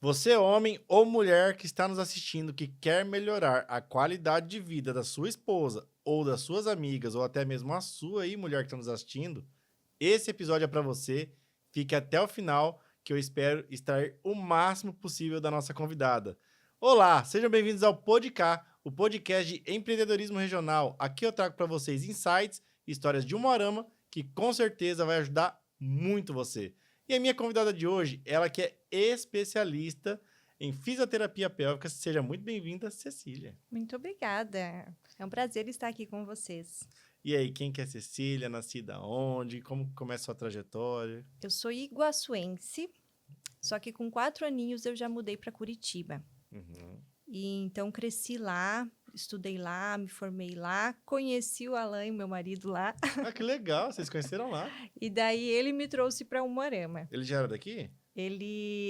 Você, homem ou mulher que está nos assistindo, que quer melhorar a qualidade de vida da sua esposa ou das suas amigas, ou até mesmo a sua aí, mulher que está nos assistindo, esse episódio é para você. Fique até o final, que eu espero extrair o máximo possível da nossa convidada. Olá, sejam bem-vindos ao Podcast, o podcast de empreendedorismo regional. Aqui eu trago para vocês insights, histórias de Umuarama, que com certeza vai ajudar muito você. E a minha convidada de hoje, ela que é especialista em fisioterapia pélvica. Seja muito bem-vinda, Cecília. Muito obrigada. É um prazer estar aqui com vocês. E aí, quem que é Cecília? Nascida onde? Como começa a sua trajetória? Eu sou iguaçuense, só que com 4 aninhos eu já mudei para Curitiba. Uhum. E então cresci lá, estudei lá, me formei lá, conheci o Alain, meu marido lá, Ah, que legal, vocês conheceram lá. e daí ele me trouxe para Umuarama. Ele já era daqui?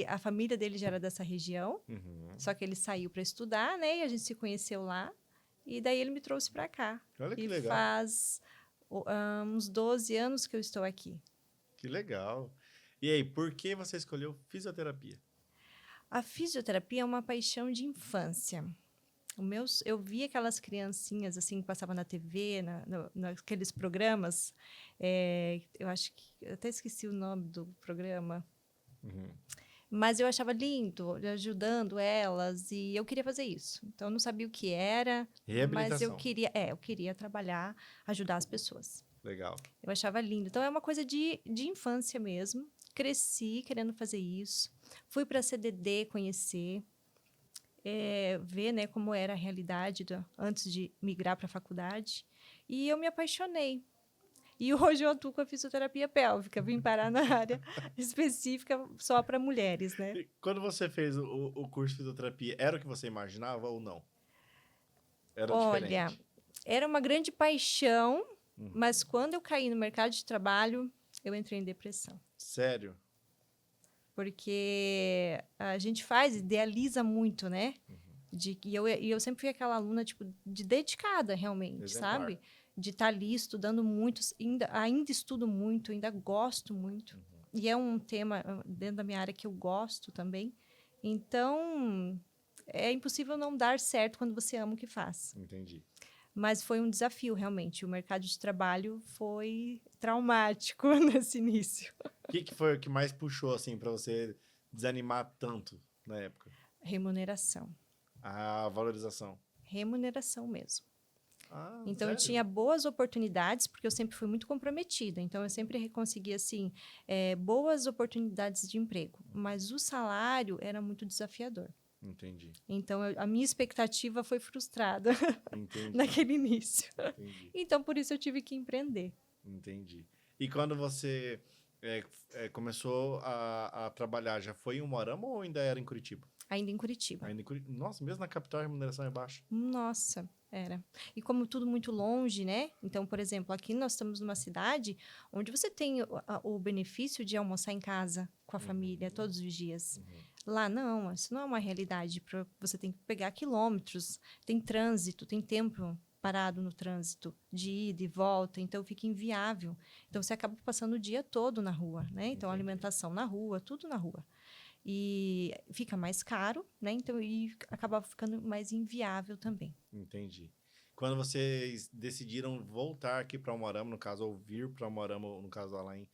A família dele já era dessa região, Uhum. só que ele saiu para estudar, né? E a gente se conheceu lá. E daí ele me trouxe para cá. Olha que E legal. faz uns 12 anos que eu estou aqui. Que legal. E aí, por que você escolheu fisioterapia? A fisioterapia é uma paixão de infância. Eu vi aquelas criancinhas assim que passavam na TV, naqueles programas. Eu acho que eu até esqueci o nome do programa. Uhum. Mas eu achava lindo, ajudando elas, e eu queria fazer isso. Então, eu não sabia o que era, mas eu queria trabalhar, ajudar as pessoas. Legal. Eu achava lindo. Então, é uma coisa de infância mesmo. Cresci querendo fazer isso. Fui para a CDD conhecer, ver, né, como era a realidade antes de migrar para a faculdade. E eu me apaixonei. E hoje eu atuo com a fisioterapia pélvica. Vim parar na área específica só para mulheres, né? E quando você fez o curso de fisioterapia, era o que você imaginava ou não? Era Olha, diferente? era uma grande paixão, mas quando eu caí no mercado de trabalho, eu entrei em depressão. Sério? Porque a gente idealiza muito, né? E eu sempre fui aquela aluna, tipo, de dedicada, realmente, Exemplar. sabe? De estar ali estudando muito, ainda estudo muito, ainda gosto muito. E é um tema dentro da minha área que eu gosto também. Então, é impossível não dar certo quando você ama o que faz. Entendi. Mas foi um desafio, realmente. O mercado de trabalho foi traumático nesse início. O que foi o que mais puxou, assim, pra você desanimar tanto na época? Remuneração. A valorização. Remuneração mesmo. Ah, Então, sério? eu tinha boas oportunidades, porque eu sempre fui muito comprometida. Então, eu sempre consegui, assim, boas oportunidades de emprego. Mas o salário era muito desafiador. Entendi. Então, a minha expectativa foi frustrada Entendi. naquele início. Entendi. Então, por isso, eu tive que empreender. Entendi. E quando você começou a trabalhar, já foi em Umuarama ou ainda era em Curitiba? Ainda em Curitiba. Ainda em Curitiba. Nossa, mesmo na capital a remuneração é baixa. Nossa, era. E como tudo muito longe, né? Então, por exemplo, aqui nós estamos numa cidade onde você tem o benefício de almoçar em casa com a família todos os dias. Lá não, isso não é uma realidade. Você tem que pegar quilômetros, tem trânsito, tem tempo parado no trânsito de ida e volta, então fica inviável. Então, você acaba passando o dia todo na rua, né? Então, alimentação na rua, tudo na rua. E fica mais caro, né? Então, e acaba ficando mais inviável também. Entendi. Quando vocês decidiram voltar aqui para Umuarama, no caso, ou vir para Umuarama, no caso do Alain,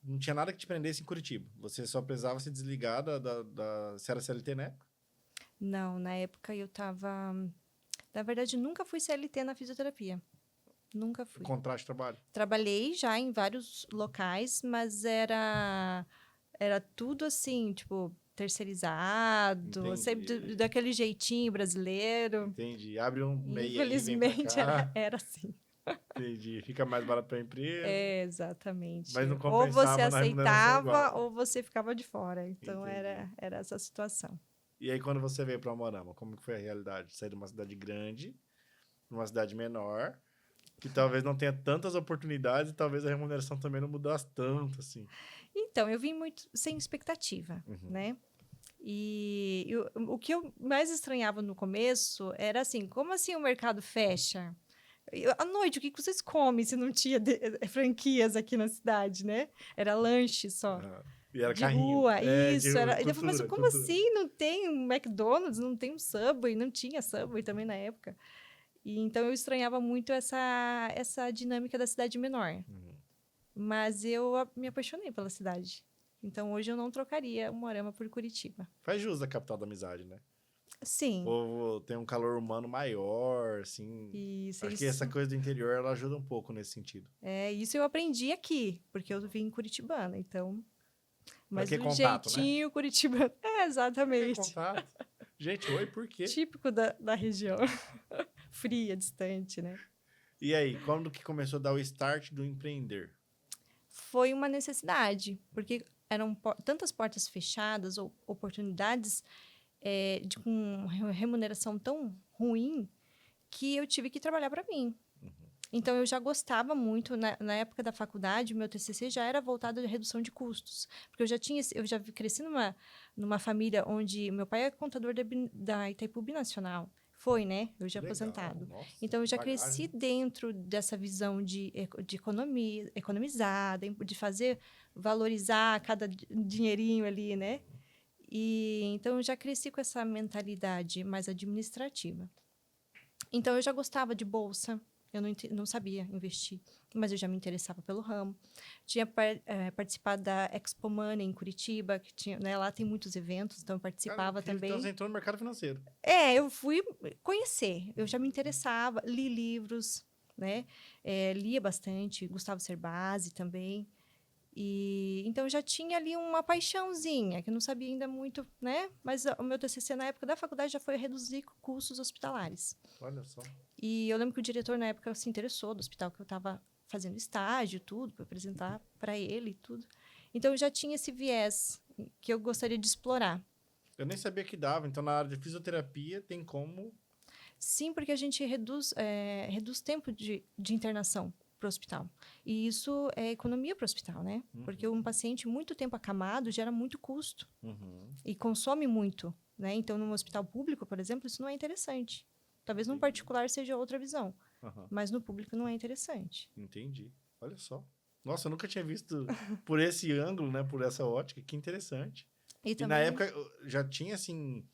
não tinha nada que te prendesse em Curitiba. Você só precisava se desligar Você era CLT, né? Não, na época eu estava... Na verdade, nunca fui CLT na fisioterapia. Nunca fui. Contrato de trabalho. Trabalhei já em vários locais, mas era tudo assim, tipo, terceirizado, Entendi. sempre daquele jeitinho brasileiro. Entendi. Abre um MEI aí, vem Infelizmente, pra cá. era assim. Entendi. Fica mais barato para a empresa. Exatamente. Mas não Ou você compensava na remuneração aceitava, igual. ou você ficava de fora. Então, Entendi. era essa situação. E aí, quando você veio para Umuarama, como que foi a realidade? Sair de uma cidade grande, numa cidade menor, que talvez não tenha tantas oportunidades e talvez a remuneração também não mudasse tanto, assim. Então, eu vim muito sem expectativa, né? E o que eu mais estranhava no começo era assim, como assim o mercado fecha? À noite, o que vocês comem se não tinha franquias aqui na cidade, né? Era lanche só. E era de carrinho. rua, De isso. rua, Era... E eu falei, mas cultura, como cultura. assim? Não tem um McDonald's, não tem um Subway, não tinha Subway também na época. E então eu estranhava muito essa dinâmica da cidade menor. Uhum. Mas eu me apaixonei pela cidade. Então hoje eu não trocaria Moarama por Curitiba. Faz jus da capital da amizade, né? O Sim, povo tem um calor humano maior, assim. isso, Acho que essa coisa do interior, ela ajuda um pouco nesse sentido. isso eu aprendi aqui, porque eu vim curitibana, então... Pra Mas que do contato, né? jeitinho curitibano. É, Pra que exatamente. contato? Gente, oi, por quê? Típico da região. Fria, distante, né? E aí, quando que começou a dar o start do empreender? Foi uma necessidade, porque eram tantas portas fechadas ou oportunidades com remuneração tão ruim que eu tive que trabalhar para mim. Então, eu já gostava muito, na época da faculdade, o meu TCC já era voltado à redução de custos. Porque eu já cresci numa família onde meu pai é contador da Itaipu Binacional. Foi, né? Hoje é Legal, aposentado. nossa, Então, eu já bagagem. cresci dentro dessa visão de economia, economizar, de fazer, valorizar cada dinheirinho ali, né? E então, eu já cresci com essa mentalidade mais administrativa. Então, eu já gostava de bolsa. Eu não sabia investir, mas eu já me interessava pelo ramo. Tinha participado da Expo Money em Curitiba, que tinha, né, lá tem muitos eventos, então eu participava também. Então você entrou no mercado financeiro. Eu fui conhecer, eu já me interessava, li livros, né? Lia bastante, Gustavo Cerbasi também. E então eu já tinha ali uma paixãozinha, que eu não sabia ainda muito, né? Mas o meu TCC na época da faculdade já foi reduzir custos hospitalares. Olha só. E eu lembro que o diretor na época se interessou do hospital que eu estava fazendo estágio, tudo, para apresentar para ele e tudo. Então eu já tinha esse viés que eu gostaria de explorar. Eu nem sabia que dava. Então, na área de fisioterapia, tem como... Sim, porque a gente reduz tempo de internação para o hospital. E isso é economia para o hospital, né? Porque um paciente muito tempo acamado gera muito custo e consome muito, né? Então, num hospital público, por exemplo, isso não é interessante. Talvez num particular seja outra visão, mas no público não é interessante. Entendi. Olha só. Nossa, eu nunca tinha visto por esse ângulo, né? Por essa ótica. Que interessante. E também, na época, já tinha, assim,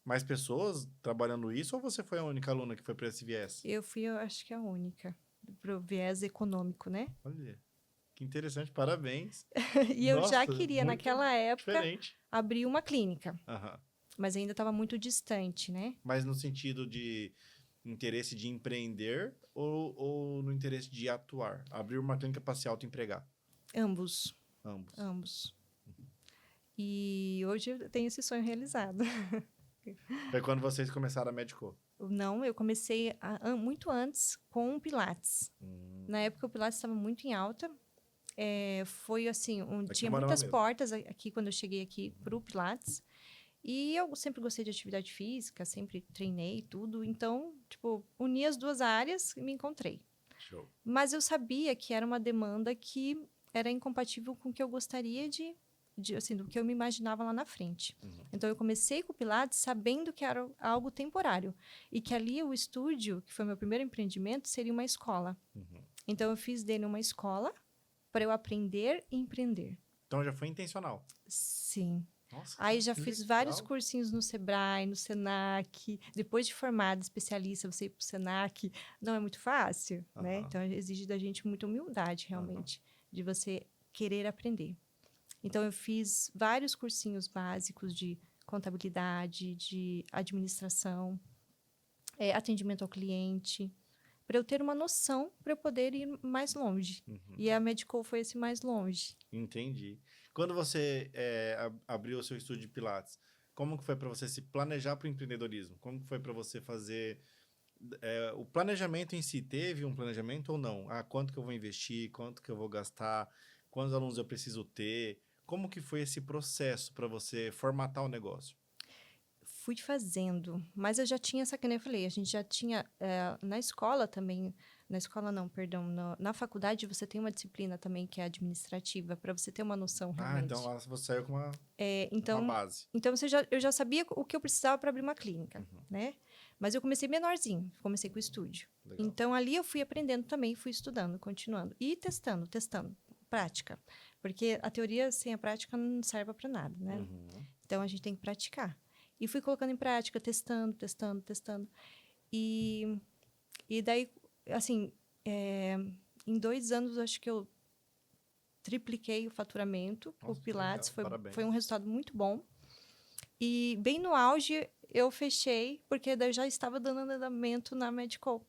mais pessoas trabalhando isso? Ou você foi a única aluna que foi para esse viés? Eu fui, eu acho que a única. Para o viés econômico, né? Olha, que interessante. Parabéns. E eu já queria, naquela época, diferente. abrir uma clínica. Mas ainda estava muito distante, né? Mas no sentido de interesse de empreender ou no interesse de atuar? Abrir uma clínica para se autoempregar? Ambos. Ambos. E hoje eu tenho esse sonho realizado. Foi quando vocês começaram a Medicô? Não, eu comecei muito antes com o Pilates. Na época o Pilates estava muito em alta. Foi assim, tinha muitas portas aqui quando eu cheguei aqui para o Pilates. E eu sempre gostei de atividade física, sempre treinei tudo. Então, tipo, uni as duas áreas e me encontrei. Show. Mas eu sabia que era uma demanda que era incompatível com o que eu gostaria assim, do que eu me imaginava lá na frente. Então, eu comecei com o Pilates sabendo que era algo temporário. E que ali o estúdio, que foi meu primeiro empreendimento, seria uma escola. Então, eu fiz dele uma escola para eu aprender e empreender. Então, já foi intencional? Sim. Nossa, aí já fiz vários cursinhos no Sebrae, no Senac. Depois de formada, especialista, você ir para o Senac não é muito fácil, né? Então, exige da gente muita humildade, realmente, de você querer aprender. Então, eu fiz vários cursinhos básicos de contabilidade, de administração, atendimento ao cliente, para eu ter uma noção, para eu poder ir mais longe. E a Medicô foi esse mais longe. Entendi. Quando você abriu o seu estúdio de Pilates, como que foi para você se planejar para o empreendedorismo? Como que foi para você fazer... o planejamento em si, teve um planejamento ou não? Quanto que eu vou investir? Quanto que eu vou gastar? Quantos alunos eu preciso ter? Como que foi esse processo para você formatar o negócio? Fui fazendo, mas eu já tinha essa, que nem eu falei, a gente já tinha, na escola também, na escola não, perdão, na faculdade você tem uma disciplina também que é administrativa, para você ter uma noção realmente. Então lá você saiu com uma base. Então eu já sabia o que eu precisava para abrir uma clínica, né? Mas eu comecei menorzinho, comecei com o estúdio. Legal. Então ali eu fui aprendendo também, fui estudando, continuando e testando, prática. Porque a teoria sem a prática não serve para nada, né? Uhum. Então, a gente tem que praticar. E fui colocando em prática, testando. E daí, assim, em 2 anos, acho que eu tripliquei o faturamento com o Nossa, que Pilates. legal. Parabéns. Foi um resultado muito bom. E bem no auge, eu fechei, porque daí eu já estava dando andamento na Medical.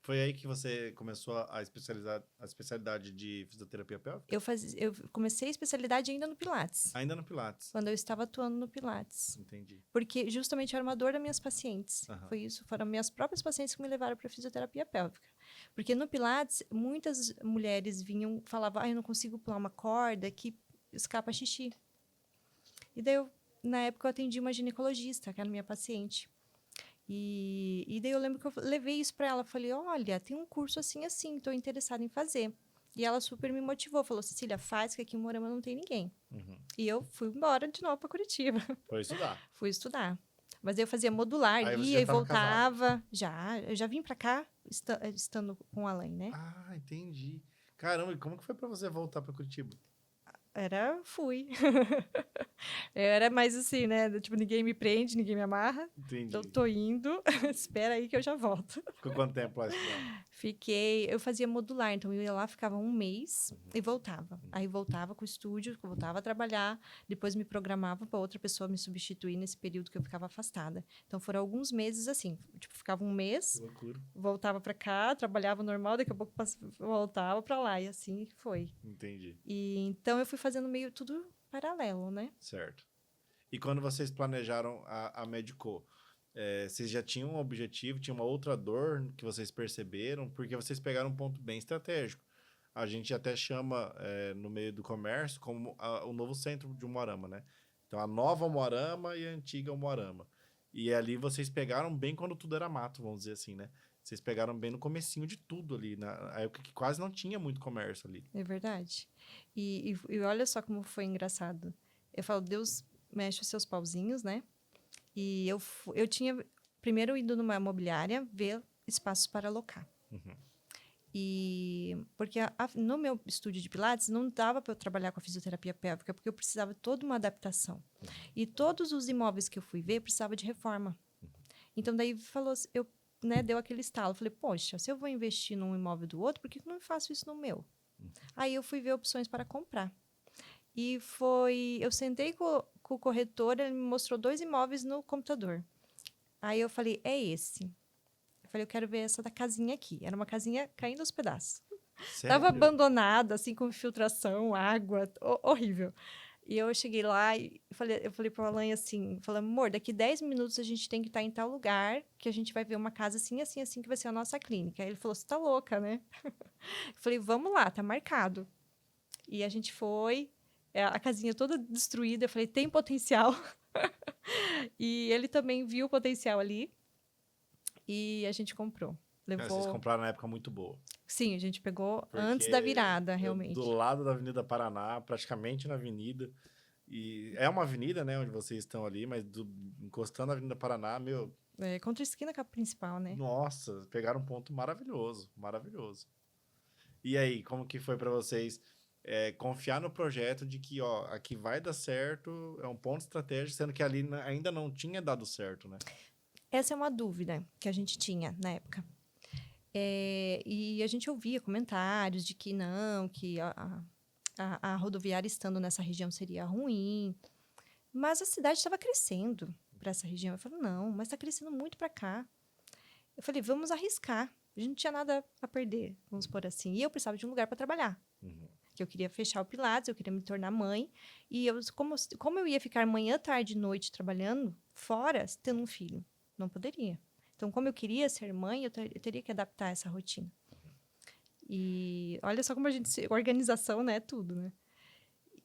Foi aí que você começou a especialidade de fisioterapia pélvica? Eu comecei a especialidade ainda no Pilates. Ainda no Pilates. Quando eu estava atuando no Pilates. Entendi. Porque justamente era uma dor das minhas pacientes. Aham. Foi isso, foram minhas próprias pacientes que me levaram para fisioterapia pélvica. Porque no Pilates, muitas mulheres vinham, falavam, eu não consigo pular uma corda que escapa xixi. E daí, na época, eu atendi uma ginecologista, que era minha paciente. E daí eu lembro que eu levei isso para ela. Falei, olha, tem um curso assim, estou interessada em fazer. E ela super me motivou. Falou, Cecília, faz, que aqui em Moarama não tem ninguém. Uhum. E eu fui embora de novo para Curitiba. Foi estudar. Fui estudar. Mas eu fazia modular, Aí você ia já e tava voltava. Eu já vim para cá estando com o Alain, né? Ah, entendi. Caramba, e como que foi pra você voltar pra Curitiba? Fui. Eu era mais assim, né? Tipo, ninguém me prende, ninguém me amarra. Entendi. Então, tô indo. Espera aí que eu já volto. Ficou quanto tempo lá estudando? Eu fazia modular, então eu ia lá, ficava um mês e voltava. Aí voltava com o estúdio, voltava a trabalhar, depois me programava para outra pessoa me substituir nesse período que eu ficava afastada. Então foram alguns meses assim, tipo, ficava um mês, Que loucura. voltava para cá, trabalhava normal, daqui a pouco voltava para lá e assim foi. Entendi. E então eu fui fazendo meio tudo paralelo, né? Certo. E quando vocês planejaram a Medico, vocês já tinham um objetivo, tinha uma outra dor que vocês perceberam? Porque vocês pegaram um ponto bem estratégico. A gente até chama, no meio do comércio, como o novo centro de Umuarama, né? Então, a nova Umuarama e a antiga Umuarama. E ali vocês pegaram bem quando tudo era mato, vamos dizer assim, né? Vocês pegaram bem no comecinho de tudo ali, na época que quase não tinha muito comércio ali. É verdade. E olha só como foi engraçado. Eu falo, Deus mexe os seus pauzinhos, né? E eu tinha primeiro ido numa imobiliária ver espaços para alocar. Uhum. E porque no meu estúdio de Pilates não dava para eu trabalhar com a fisioterapia pélvica, porque eu precisava de toda uma adaptação. E todos os imóveis que eu fui ver precisavam de reforma. Então daí falou, deu aquele estalo. Falei, poxa, se eu vou investir num imóvel do outro, por que eu não faço isso no meu? Aí eu fui ver opções para comprar. E eu sentei com o corretor, ele me mostrou 2 imóveis no computador. Aí eu falei, é esse. Eu falei, eu quero ver essa da casinha aqui. Era uma casinha caindo aos pedaços. Sério? Tava abandonada, assim, com infiltração, água, horrível. E eu cheguei lá e eu falei pro Alain assim, amor, daqui 10 minutos a gente tem que estar em tal lugar, que a gente vai ver uma casa assim, assim, assim, que vai ser a nossa clínica. Aí ele falou, você tá louca, né? Eu falei, vamos lá, tá marcado. E a gente foi, a casinha toda destruída, eu falei, tem potencial. E ele também viu o potencial ali, e a gente comprou. Vocês compraram na época muito boa. Sim, a gente pegou Porque antes da virada, realmente. Do lado da Avenida Paraná, praticamente na avenida. E é uma avenida, né, onde vocês estão ali, mas encostando na Avenida Paraná, meu... Contra a esquina com a principal, né? Nossa, pegaram um ponto maravilhoso, maravilhoso. E aí, como que foi para vocês confiar no projeto de que, aqui vai dar certo, é um ponto estratégico, sendo que ali ainda não tinha dado certo, né? Essa é uma dúvida que a gente tinha na época. E a gente ouvia comentários de que não, que a rodoviária estando nessa região seria ruim. Mas a cidade estava crescendo para essa região. Eu falei, não, mas está crescendo muito para cá. Eu falei, vamos arriscar. A gente não tinha nada a perder, vamos por assim. E eu precisava de um lugar para trabalhar. Uhum. Que eu queria fechar o Pilates, eu queria me tornar mãe. E como eu ia ficar manhã, tarde e noite trabalhando fora, tendo um filho? Não poderia. Então, como eu queria ser mãe, eu teria que adaptar essa rotina. E olha só como a gente... Organização, né? Tudo, né?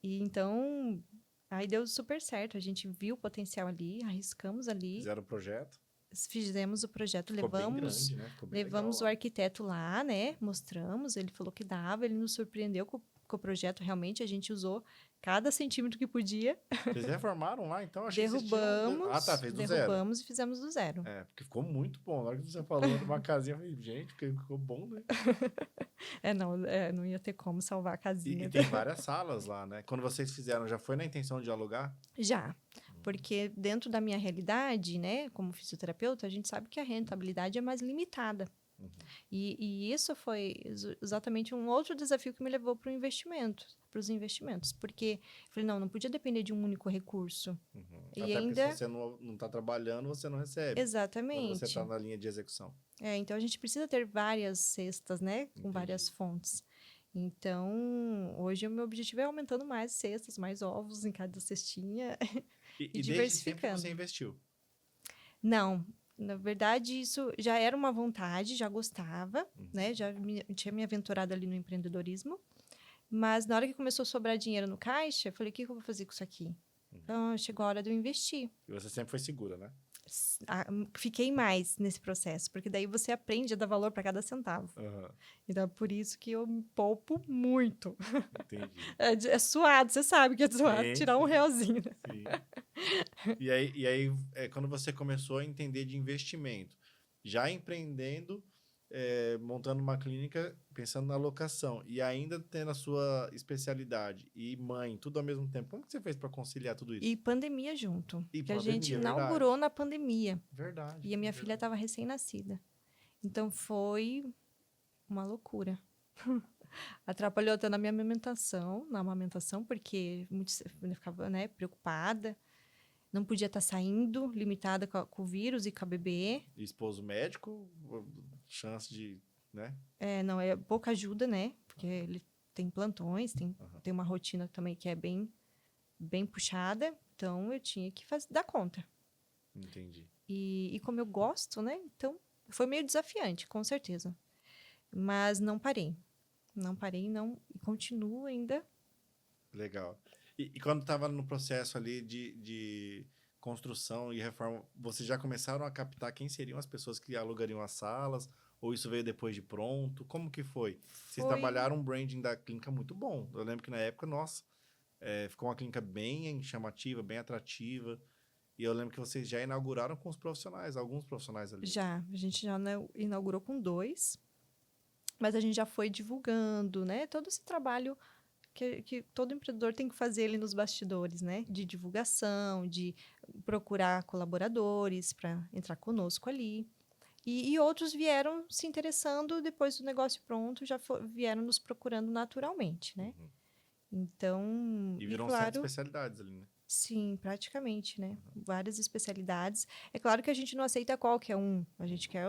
E então, aí deu super certo. A gente viu o potencial ali, arriscamos ali. Fizeram o projeto. Fizemos o projeto, Ficou bem grande, né? Ficou bem levamos legal, o arquiteto lá, né? Mostramos, ele falou que dava, ele nos surpreendeu com o projeto. Realmente, a gente usou cada centímetro que podia. Vocês reformaram lá, então? Achei que vocês tinham... Derrubamos, tá, fez do zero. derrubamos e fizemos do zero. Porque ficou muito bom. Na hora que você falou de uma casinha, eu falei, gente, ficou bom, né? Não ia ter como salvar a casinha. E tem várias salas lá, né? Quando vocês fizeram, já foi na intenção de alugar? Já, porque dentro da minha realidade, né, como fisioterapeuta, a gente sabe que a rentabilidade é mais limitada. E isso foi exatamente um outro desafio que me levou para os investimentos. Porque eu falei, não podia depender de um único recurso. E Até ainda... porque se você não está trabalhando, você não recebe. Exatamente. Quando você está na linha de execução. Então, a gente precisa ter várias cestas, né? Com várias fontes. Então, hoje o meu objetivo é aumentando mais cestas, mais ovos em cada cestinha E diversificando. desde sempre você investiu? Não. Na verdade, isso já era uma vontade, já gostava, né? Tinha me aventurado ali no empreendedorismo. Mas na hora que começou a sobrar dinheiro no caixa, eu falei, o que eu vou fazer com isso aqui? Então, chegou a hora de eu investir. E você sempre foi segura, né? Fiquei mais nesse processo, porque daí você aprende a dar valor para cada centavo. Então, é por isso que eu me poupo muito. Entendi. É suado, você sabe que é suado, tirar um realzinho. Sim. E aí, quando você começou a entender de investimento, já empreendendo, montando uma clínica, pensando na locação, e ainda tendo a sua especialidade, e mãe, tudo ao mesmo tempo, como que você fez para conciliar tudo isso? E pandemia junto. Que a gente verdade. inaugurou na pandemia. Verdade. E a minha filha estava recém-nascida. Então, foi uma loucura. Atrapalhou até na minha amamentação, porque eu ficava, né, preocupada. Não podia estar saindo, limitada com o vírus e com a bebê. E esposo médico, chance de, né? Não, é pouca ajuda, né? Porque ele tem plantões, tem uma rotina também que é bem puxada. Então, eu tinha que dar conta. Entendi. E como eu gosto, né? Então, foi meio desafiante, com certeza. Mas não parei. E continuo ainda. Legal. E quando estava no processo ali de construção e reforma, vocês já começaram a captar quem seriam as pessoas que alugariam as salas? Ou isso veio depois de pronto? Como que foi? Vocês trabalharam um branding da clínica muito bom. Eu lembro que na época, nossa, ficou uma clínica bem chamativa, bem atrativa. E eu lembro que vocês já inauguraram com os profissionais, alguns profissionais ali. A gente já inaugurou com 2. Mas a gente já foi divulgando, né? Todo esse trabalho que todo empreendedor tem que fazer ali nos bastidores, né? De divulgação, de procurar colaboradores para entrar conosco ali. E outros vieram se interessando depois do negócio pronto, vieram nos procurando naturalmente, né? Então, e viram claro, 7 especialidades ali, né? Sim, praticamente, né? Várias especialidades. É claro que a gente não aceita qualquer um. A gente quer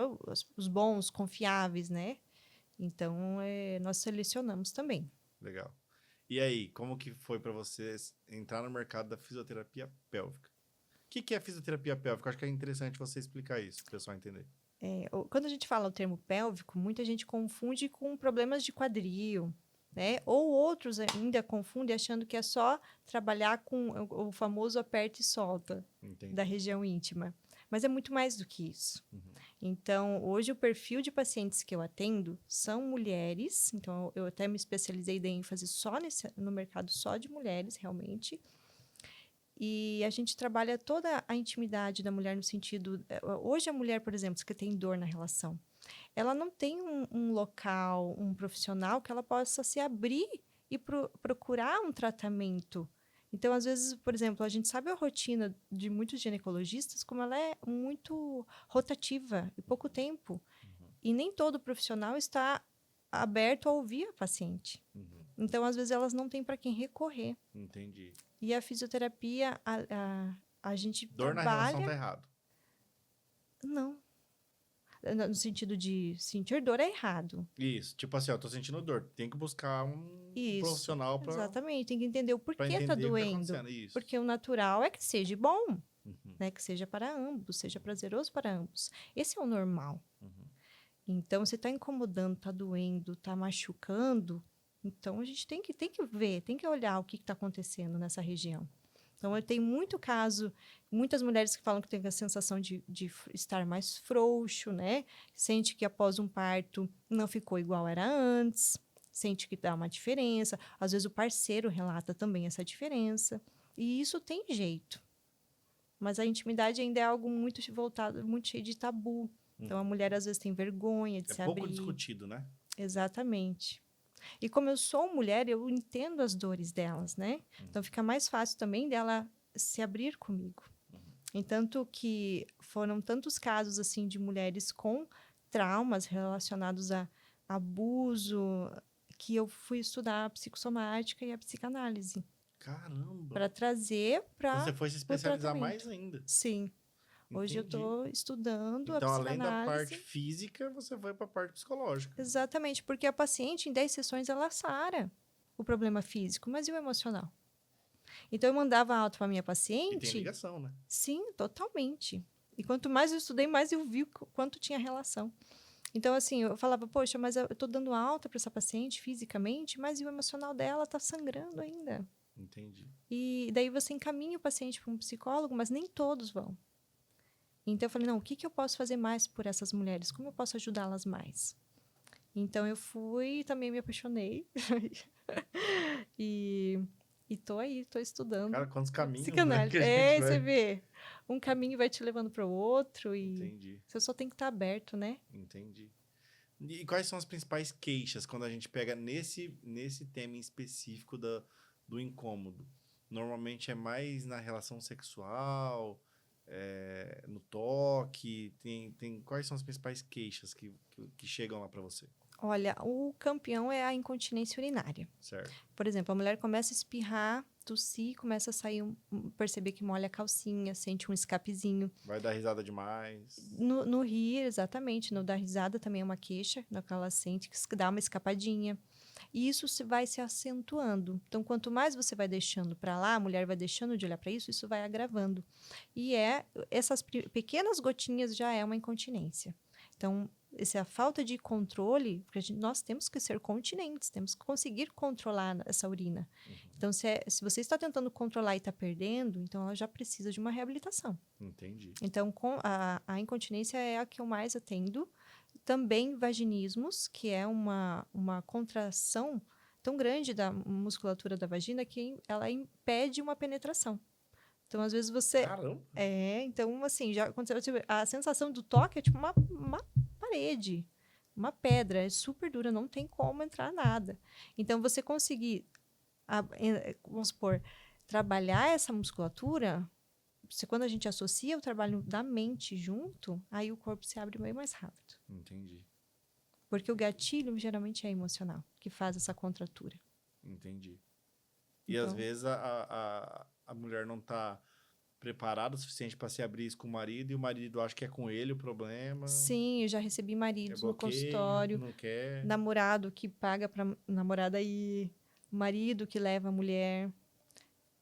os bons, confiáveis, né? Então, nós selecionamos também. Legal. E aí, como que foi para vocês entrar no mercado da fisioterapia pélvica? O que é fisioterapia pélvica? Acho que é interessante você explicar isso, para o pessoal entender. Quando a gente fala o termo pélvico, muita gente confunde com problemas de quadril, né? Ou outros ainda confundem achando que é só trabalhar com o famoso aperta e solta. Entendi. Da região íntima. Mas é muito mais do que isso. Então, hoje o perfil de pacientes que eu atendo são mulheres. Então, eu até me especializei em ênfase no mercado só de mulheres, realmente. E a gente trabalha toda a intimidade da mulher no sentido... Hoje a mulher, por exemplo, que tem dor na relação, ela não tem um local, um profissional que ela possa se abrir e procurar um tratamento. Então, às vezes, por exemplo, a gente sabe a rotina de muitos ginecologistas, como ela é muito rotativa e pouco tempo. E nem todo profissional está aberto a ouvir a paciente. Então, às vezes, elas não têm para quem recorrer. Entendi. E a fisioterapia, a gente dor trabalha... na relação tá errado? Não. No sentido de sentir dor é errado. Isso. Tipo assim, eu tô sentindo dor. Tem que buscar um profissional para... Exatamente. Tem que entender o porquê tá doendo. Isso. Porque o natural é que seja bom. Né? Que seja para ambos. Seja prazeroso para ambos. Esse é o normal. Então, se tá incomodando, tá doendo, tá machucando... Então, a gente tem que ver, tem que olhar o que está acontecendo nessa região. Então, eu tenho muito caso, muitas mulheres que falam que têm a sensação de estar mais frouxo, né? Sente que após um parto não ficou igual era antes. sente que dá uma diferença. Às vezes o parceiro relata também essa diferença. E isso tem jeito. Mas a intimidade ainda é algo muito voltado, muito cheio de tabu. Então a mulher às vezes tem vergonha de se pouco abrir. discutido, né? Exatamente. E como eu sou mulher, eu entendo as dores delas, né? Então fica mais fácil também dela se abrir comigo. Entanto que foram tantos casos assim de mulheres com traumas relacionados a abuso que eu fui estudar a psicossomática e a psicanálise Caramba! para trazer para Você foi se o especializar tratamento. mais ainda. Sim. Hoje eu Entendi. estou estudando a Então, além da parte psicanálise. física, você foi para a parte psicológica. Exatamente, porque a paciente, em 10 sessões, ela sara o problema físico, mas e o emocional? Então, eu mandava alta para minha E tem paciente. ligação, né? Sim, totalmente. E quanto mais eu estudei, mais eu vi quanto tinha relação. Então, assim, eu falava, poxa, mas eu estou dando alta para essa paciente fisicamente, mas e o emocional dela está sangrando ainda. Entendi. E daí você encaminha o paciente para um psicólogo, mas nem todos vão. Então, eu falei, não, o que eu posso fazer mais por essas mulheres? Como eu posso ajudá-las mais? Então, eu fui e também me apaixonei. e tô aí, tô estudando. Cara, quantos caminhos, né, Psicanálise. que a gente vai... Você vê. Um caminho vai te levando para o outro e Entendi, você só tem que estar aberto, né? entendi. E quais são as principais queixas quando a gente pega nesse tema em específico do incômodo? Normalmente é mais na relação sexual, no toque, quais são as principais queixas que chegam lá para você? Olha, o campeão é a incontinência urinária. Certo. Por exemplo, a mulher começa a espirrar, tossir, começa a sair, perceber que molha a calcinha, sente um escapezinho. Vai dar risada demais. No rir, exatamente, no dar risada também é uma queixa, no que ela sente que dá uma escapadinha. E isso vai se acentuando. Então, quanto mais você vai deixando para lá, a mulher vai deixando de olhar para isso, isso vai agravando. E essas pequenas gotinhas já é uma incontinência. Então, essa é a falta de controle, porque nós temos que ser continentes, temos que conseguir controlar essa urina. Então, se você está tentando controlar e está perdendo, então ela já precisa de uma reabilitação. Entendi. Então, a incontinência é a que eu mais atendo. Também vaginismos, que é uma contração tão grande da musculatura da vagina que ela impede uma penetração. Então, às vezes você... Caramba! Então, assim, já aconteceu, a sensação do toque é tipo uma parede, uma pedra, é super dura, não tem como entrar nada. Então, você conseguir, vamos supor, trabalhar essa musculatura, quando a gente associa o trabalho da mente junto, aí o corpo se abre bem mais rápido. Entendi. Porque o gatilho geralmente é emocional, que faz essa contratura. Entendi. E Então, às vezes a mulher não tá preparada o suficiente para se abrir isso com o marido e o marido acha que é com ele o problema. sim, eu já recebi maridos no consultório, não quer. namorado que paga para namorada ir, marido que leva a mulher,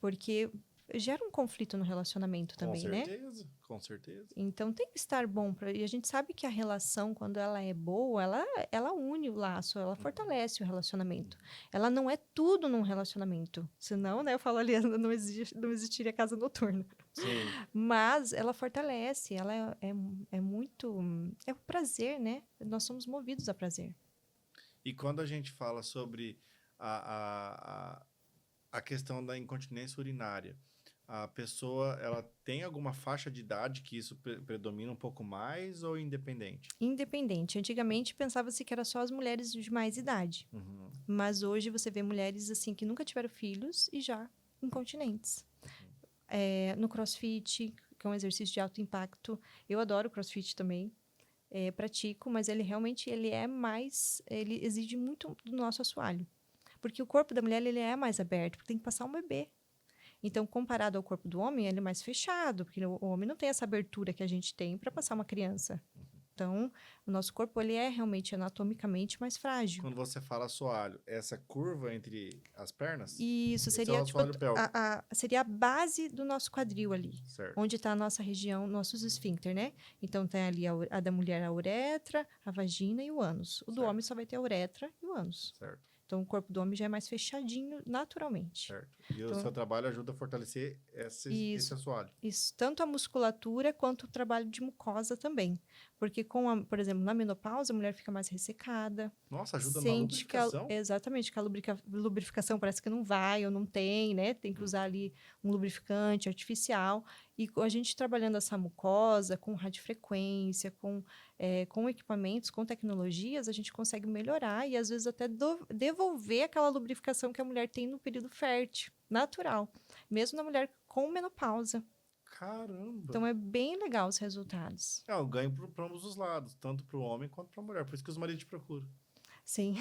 porque gera um conflito no relacionamento também, né? Com certeza. Então tem que estar bom. E a gente sabe que a relação, quando ela é boa, ela une o laço, ela fortalece o relacionamento. Ela não é tudo num relacionamento. Senão, né, eu falo ali, não existiria casa noturna. Sim. Mas ela fortalece, ela é muito... É o prazer, né? Nós somos movidos a prazer. E quando a gente fala sobre a questão da incontinência urinária, a pessoa, ela tem alguma faixa de idade que isso predomina um pouco mais ou independente? Independente. Antigamente pensava-se que era só as mulheres de mais idade. Mas hoje você vê mulheres assim que nunca tiveram filhos e já incontinentes. No CrossFit, que é um exercício de alto impacto, eu adoro CrossFit também. Pratico, mas ele realmente ele exige muito do nosso assoalho. Porque o corpo da mulher ele é mais aberto, porque tem que passar um bebê. Então, comparado ao corpo do homem, ele é mais fechado, porque o homem não tem essa abertura que a gente tem para passar uma criança. Então, o nosso corpo ele é realmente anatomicamente mais frágil. Quando você fala assoalho, essa curva entre as pernas? Isso seria é o assoalho pélvico. seria a base do nosso quadril ali, certo. Onde está a nossa região, nossos esfíncter, né? Então, tem ali a da mulher a uretra, a vagina e o ânus. O do homem só vai ter a uretra e o ânus. Certo. Então, o corpo do homem já é mais fechadinho naturalmente. Certo. E o seu trabalho ajuda a fortalecer esse assoalho. Isso, tanto a musculatura quanto o trabalho de mucosa também. Porque, por exemplo, na menopausa, a mulher fica mais ressecada. Nossa, ajuda na Sente que lubrificação? exatamente, que a lubrificação parece que não vai ou não tem, né? Tem que usar ali um lubrificante artificial. E a gente trabalhando essa mucosa com radiofrequência, com equipamentos, com tecnologias, a gente consegue melhorar e às vezes até devolver aquela lubrificação que a mulher tem no período fértil, natural. Mesmo na mulher com menopausa. Caramba! Então é bem legal os resultados. É um ganho para ambos os lados, tanto para o homem quanto para a mulher. Por isso que os maridos te procuram. Sim.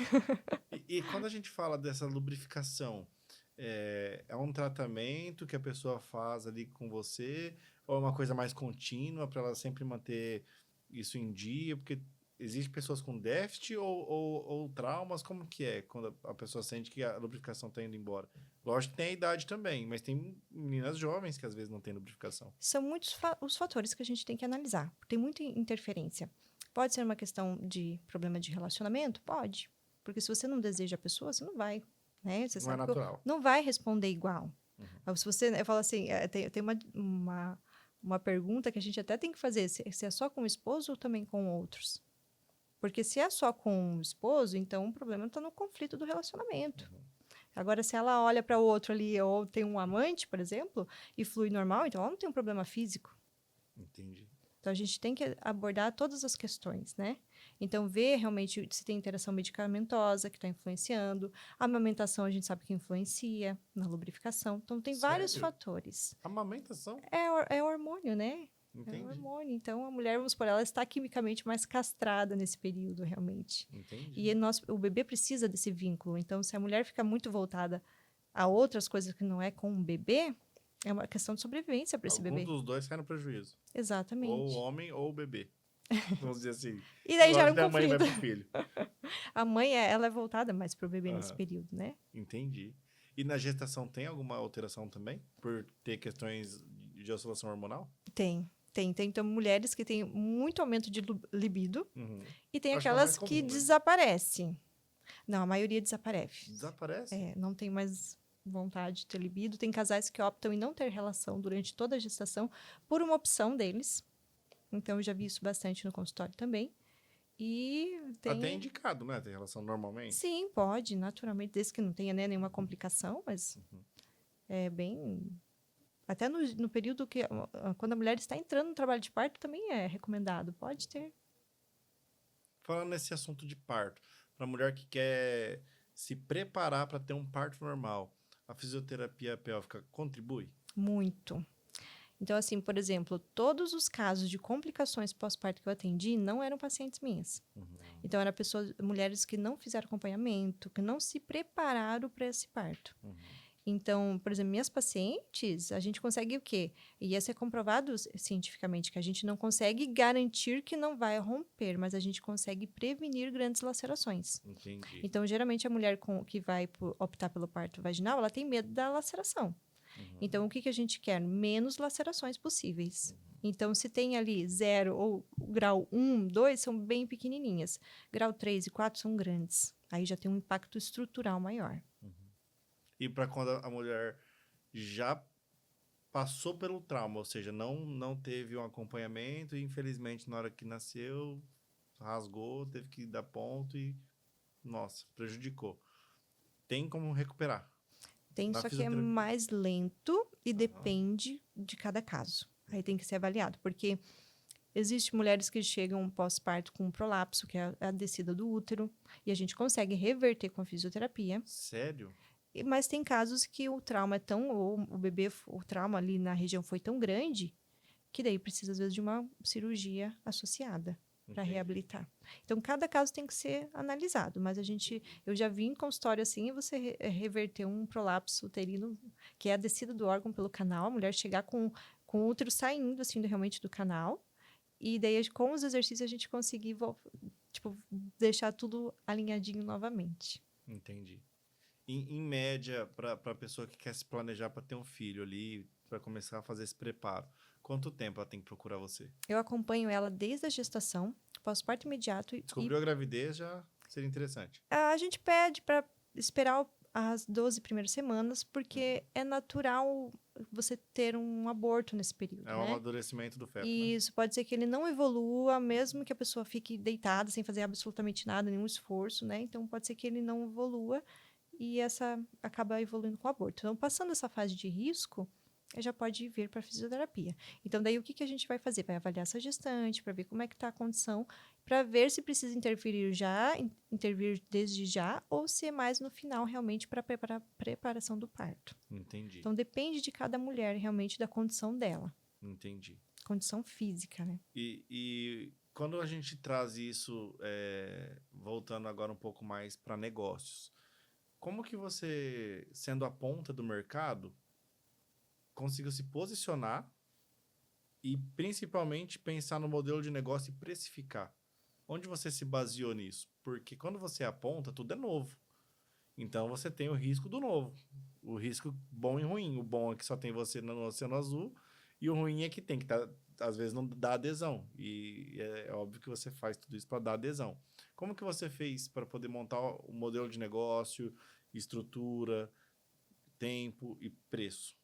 E quando a gente fala dessa lubrificação, é um tratamento que a pessoa faz ali com você, ou é uma coisa mais contínua para ela sempre manter isso em dia? Porque existem pessoas com déficit ou traumas, como que é quando a pessoa sente que a lubrificação está indo embora? Lógico que tem a idade também, mas tem meninas jovens que às vezes não têm lubrificação. São muitos os fatores que a gente tem que analisar. Tem muita interferência. Pode ser uma questão de problema de relacionamento? Pode. Porque se você não deseja a pessoa, você não vai. Né? Você Não sabe é que natural. não vai responder igual. Se você, eu falo assim, tem uma pergunta que a gente até tem que fazer, se é só com o esposo ou também com outros. Porque se é só com o esposo, então o problema está no conflito do relacionamento. Agora, se ela olha para o outro ali, ou tem um amante, por exemplo, e flui normal, então ela não tem um problema físico. Entendi. Então, a gente tem que abordar todas as questões, né? Então, ver realmente se tem interação medicamentosa que está influenciando. A amamentação, a gente sabe que influencia na lubrificação. Então, tem vários Sério? fatores. Amamentação? É hormônio, né? Entendi. É um hormônio. Então, a mulher, vamos supor, ela está quimicamente mais castrada nesse período, realmente. Entendi. E o bebê precisa desse vínculo. Então, se a mulher fica muito voltada a outras coisas que não é com o bebê, é uma questão de sobrevivência para esse bebê. Algum dos dois sai no prejuízo. Exatamente. Ou o homem ou o bebê. Vamos dizer assim. E daí gera Lógico um que a mãe vai conflito. pro filho. A mãe, ela é voltada mais para o bebê nesse período, né? Entendi. E na gestação tem alguma alteração também? Por ter questões de oscilação hormonal? Tem. Então, mulheres que têm muito aumento de libido e tem Acho que é o aquelas mais que comum, né? desaparecem. Não, a maioria desaparece. Desaparece? Não tem mais vontade de ter libido. Tem casais que optam em não ter relação durante toda a gestação por uma opção deles. Então, eu já vi isso bastante no consultório também. E tem... Até indicado, né? Tem relação normalmente? Sim, pode, naturalmente, desde que não tenha, né, nenhuma complicação, mas é bem... Até no período que... Quando a mulher está entrando no trabalho de parto, também é recomendado. Pode ter. Falando nesse assunto de parto, para mulher que quer se preparar para ter um parto normal, a fisioterapia pélvica contribui? Muito. Então, assim, por exemplo, todos os casos de complicações pós-parto que eu atendi não eram pacientes minhas. Então, eram mulheres que não fizeram acompanhamento, que não se prepararam para esse parto. Então, por exemplo, minhas pacientes, a gente consegue o quê? E isso é comprovado cientificamente, que a gente não consegue garantir que não vai romper, mas a gente consegue prevenir grandes lacerações. Entendi. Então, geralmente, a mulher que vai optar pelo parto vaginal, ela tem medo da laceração. Então, o que a gente quer? Menos lacerações possíveis. Então, se tem ali 0 ou grau 1, 2, são bem pequenininhas. Grau 3 e 4 são grandes. Aí já tem um impacto estrutural maior. E para quando a mulher já passou pelo trauma, ou seja, não teve um acompanhamento e, infelizmente, na hora que nasceu, rasgou, teve que dar ponto e, nossa, prejudicou. Tem como recuperar? Tem, só que é mais lento e depende de cada caso. Aí tem que ser avaliado, porque existem mulheres que chegam pós-parto com prolapso, que é a descida do útero, e a gente consegue reverter com a fisioterapia. Sério? Mas tem casos que o trauma é tão... Ou o trauma ali na região foi tão grande, que daí precisa, às vezes, de uma cirurgia associada para reabilitar. Então, cada caso tem que ser analisado, mas eu já vi em consultório assim, você reverter um prolapso uterino, que é a descida do órgão pelo canal, a mulher chegar com o útero saindo, assim, realmente do canal, e daí, com os exercícios, a gente conseguir, deixar tudo alinhadinho novamente. Entendi. Em média, para a pessoa que quer se planejar para ter um filho ali, para começar a fazer esse preparo, quanto tempo ela tem que procurar você? Eu acompanho ela desde a gestação, pós-parto imediato. Descobriu a gravidez, já seria interessante. A gente pede para esperar as 12 primeiras semanas, porque é natural você ter um aborto nesse período, É o amadurecimento do feto, né? Isso, pode ser que ele não evolua, mesmo que a pessoa fique deitada, sem fazer absolutamente nada, nenhum esforço, né? Então, pode ser que ele não evolua e essa acaba evoluindo com o aborto. Então, passando essa fase de risco, já pode vir para a fisioterapia. Então, daí o que a gente vai fazer? Vai avaliar essa gestante, para ver como é que está a condição, para ver se precisa intervir desde já, ou se é mais no final, realmente, para a preparação do parto. Entendi. Então, depende de cada mulher, realmente, da condição dela. Entendi. Condição física, né? E quando a gente traz isso, voltando agora um pouco mais para negócios, como que você, sendo a ponta do mercado, conseguiu se posicionar e, principalmente, pensar no modelo de negócio e precificar? Onde você se baseou nisso? Porque quando você aponta, tudo é novo. Então, você tem o risco do novo. O risco bom e ruim. O bom é que só tem você no Oceano Azul e o ruim é que tem que às vezes não dá adesão. E é óbvio que você faz tudo isso para dar adesão. Como que você fez para poder montar o modelo de negócio, estrutura, tempo e preço?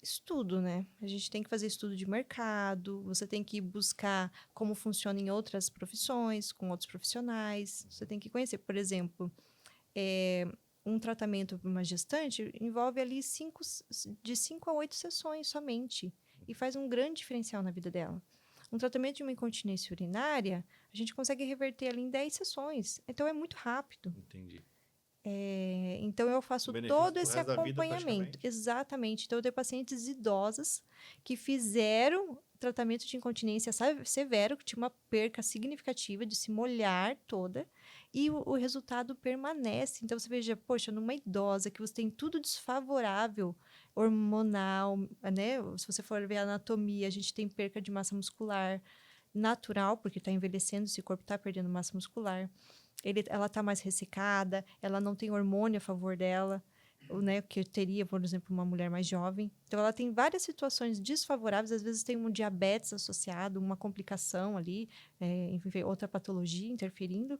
Estudo, né? A gente tem que fazer estudo de mercado, você tem que buscar como funciona em outras profissões, com outros profissionais. Você tem que conhecer, por exemplo, um tratamento para uma gestante envolve ali de 5 a 8 sessões somente. E faz um grande diferencial na vida dela. Um tratamento de uma incontinência urinária, a gente consegue reverter ali em 10 sessões. Então, é muito rápido. Entendi. Então, eu faço Benefício todo pro esse resto da vida, acompanhamento. praticamente. Exatamente. Então, eu tenho pacientes idosas que fizeram tratamento de incontinência severo, que tinha uma perca significativa de se molhar toda, e o resultado permanece. Então, você veja, poxa, numa idosa que você tem tudo desfavorável, hormonal, né? Se você for ver a anatomia, a gente tem perca de massa muscular natural, porque está envelhecendo, esse corpo está perdendo massa muscular. Ela está mais ressecada, ela não tem hormônio a favor dela, né, que teria, por exemplo, uma mulher mais jovem. Então, ela tem várias situações desfavoráveis, às vezes tem um diabetes associado, uma complicação ali, enfim, outra patologia interferindo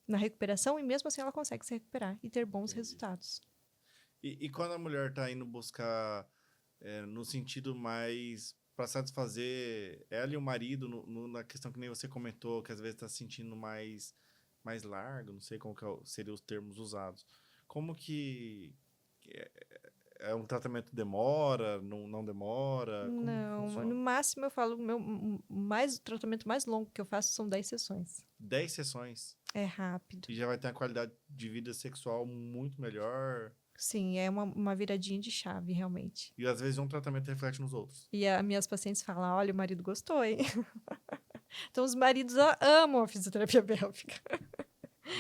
na recuperação, e mesmo assim ela consegue se recuperar e ter bons resultados. E quando a mulher está indo buscar no sentido mais para satisfazer ela e o marido, na questão que nem você comentou, que às vezes está se sentindo mais largo, não sei como que seriam os termos usados. Como que é um tratamento demora, não demora? Como que Não, no funciona? máximo eu falo, o tratamento mais longo que eu faço são 10 sessões. 10 sessões. É rápido. E já vai ter uma qualidade de vida sexual muito melhor. Sim, é uma viradinha de chave, realmente. E às vezes um tratamento reflete nos outros. E as minhas pacientes falam, olha, o marido gostou, hein? Então, os maridos amam a fisioterapia pélvica.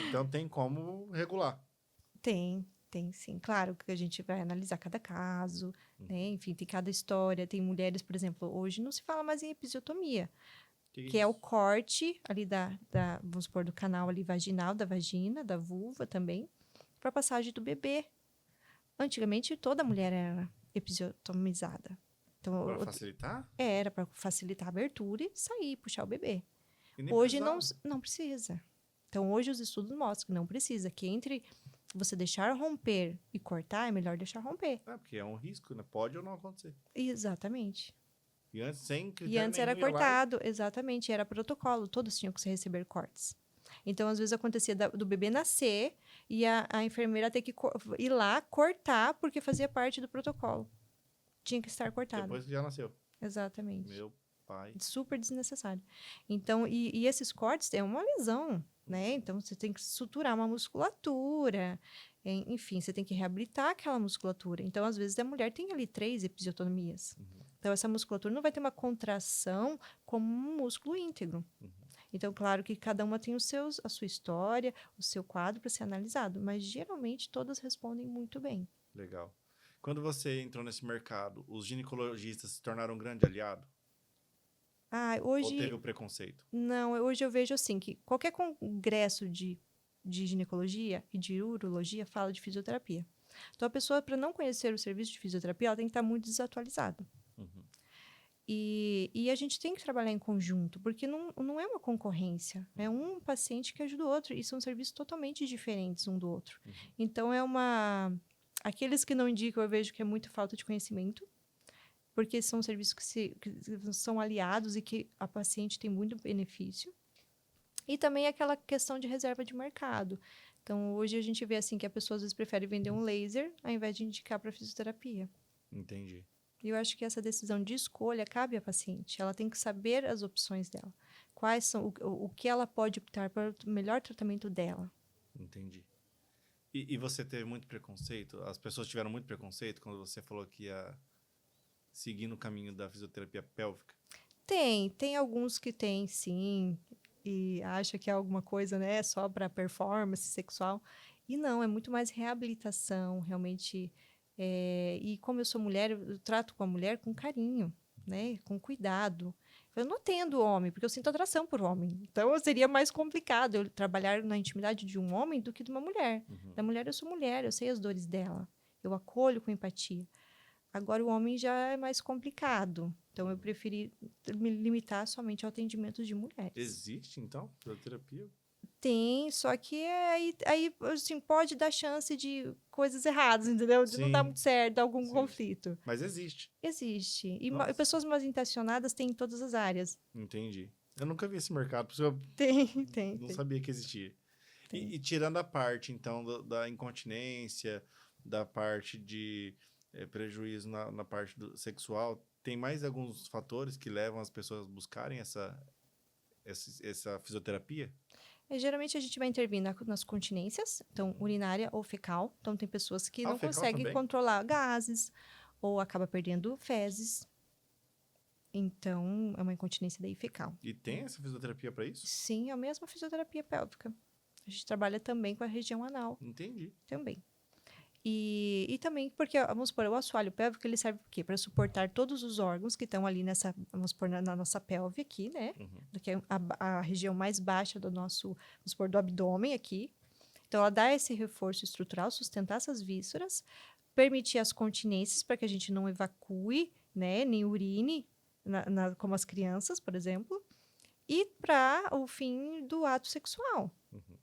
Então tem como regular. Tem sim. Claro que a gente vai analisar cada caso, né? Enfim, tem cada história. Tem mulheres, por exemplo, hoje não se fala mais em episiotomia, que é o corte ali vamos supor, do canal ali vaginal, da vagina, da vulva também, para passagem do bebê. Antigamente, toda mulher era episiotomizada. Então, Para facilitar? era para facilitar a abertura e sair, puxar o bebê. E nem Hoje precisava. não precisa. Então, hoje os estudos mostram que não precisa, que entre você deixar romper e cortar, é melhor deixar romper. Porque é um risco, né? Pode ou não acontecer. Exatamente. E antes, sem E critério antes era nenhum, ia lá cortado, exatamente, era protocolo, todos tinham que receber cortes. Então, às vezes acontecia do bebê nascer e a enfermeira ter que ir lá cortar, porque fazia parte do protocolo. Tinha que estar cortado. Depois que já nasceu. Exatamente. Meu pai. Super desnecessário. Então, e esses cortes é uma lesão, né? Então, você tem que suturar uma musculatura, enfim, você tem que reabilitar aquela musculatura. Então, às vezes, a mulher tem ali 3 episiotomias. Então, essa musculatura não vai ter uma contração como um músculo íntegro. Então, claro que cada uma tem a sua história, o seu quadro para ser analisado, mas geralmente todas respondem muito bem. Legal. Quando você entrou nesse mercado, os ginecologistas se tornaram um grande aliado? Ou teve o preconceito? Não, hoje eu vejo assim, que qualquer congresso de ginecologia e de urologia fala de fisioterapia. Então, a pessoa, para não conhecer o serviço de fisioterapia, ela tem que estar muito desatualizada. E a gente tem que trabalhar em conjunto, porque não é uma concorrência. É um paciente que ajuda o outro, e são serviços totalmente diferentes um do outro. Então, aqueles que não indicam, eu vejo que é muito falta de conhecimento, porque são serviços que são aliados e que a paciente tem muito benefício. E também aquela questão de reserva de mercado. Então, hoje a gente vê assim que a pessoa às vezes prefere vender um laser ao invés de indicar para fisioterapia. Entendi. E eu acho que essa decisão de escolha cabe à paciente. Ela tem que saber as opções dela. Quais são o que ela pode optar para o melhor tratamento dela. Entendi. E você teve muito preconceito? As pessoas tiveram muito preconceito quando você falou que ia seguir no caminho da fisioterapia pélvica? Tem alguns que tem, sim, e acha que é alguma coisa, né, só para performance sexual. E não, é muito mais reabilitação, realmente. E como eu sou mulher, eu trato com a mulher com carinho, né, com cuidado. Eu não atendo homem, porque eu sinto atração por homem. Então, seria mais complicado eu trabalhar na intimidade de um homem do que de uma mulher. Da mulher, eu sou mulher, eu sei as dores dela. Eu acolho com empatia. Agora, o homem já é mais complicado. Então, eu preferi me limitar somente ao atendimento de mulheres. Existe, então, fisioterapia? Tem, só que aí assim, pode dar chance de coisas erradas, entendeu? De não dar muito certo, algum conflito. Mas existe. Existe. E pessoas mal intencionadas têm em todas as áreas. Entendi. Eu nunca vi esse mercado, por isso eu Tem. sabia que existia. E tirando a parte, então, da incontinência, da parte de prejuízo na parte sexual, tem mais alguns fatores que levam as pessoas a buscarem essa fisioterapia? Geralmente a gente vai intervir nas continências, então urinária ou fecal. Então tem pessoas que não fecal conseguem também? controlar gases ou acaba perdendo fezes. Então é uma incontinência daí fecal. E tem essa fisioterapia para isso? Sim, é a mesma fisioterapia pélvica. A gente trabalha também com a região anal. Entendi. Também. E também porque, vamos supor, o assoalho pélvico, ele serve para quê? Para suportar todos os órgãos que estão ali vamos supor, na nossa pelve aqui, né? Que é a região mais baixa do nosso, vamos supor, do abdômen aqui. Então, ela dá esse reforço estrutural, sustentar essas vísceras, permitir as continências para que a gente não evacue, né? Nem urine, como as crianças, por exemplo. E para o fim do ato sexual.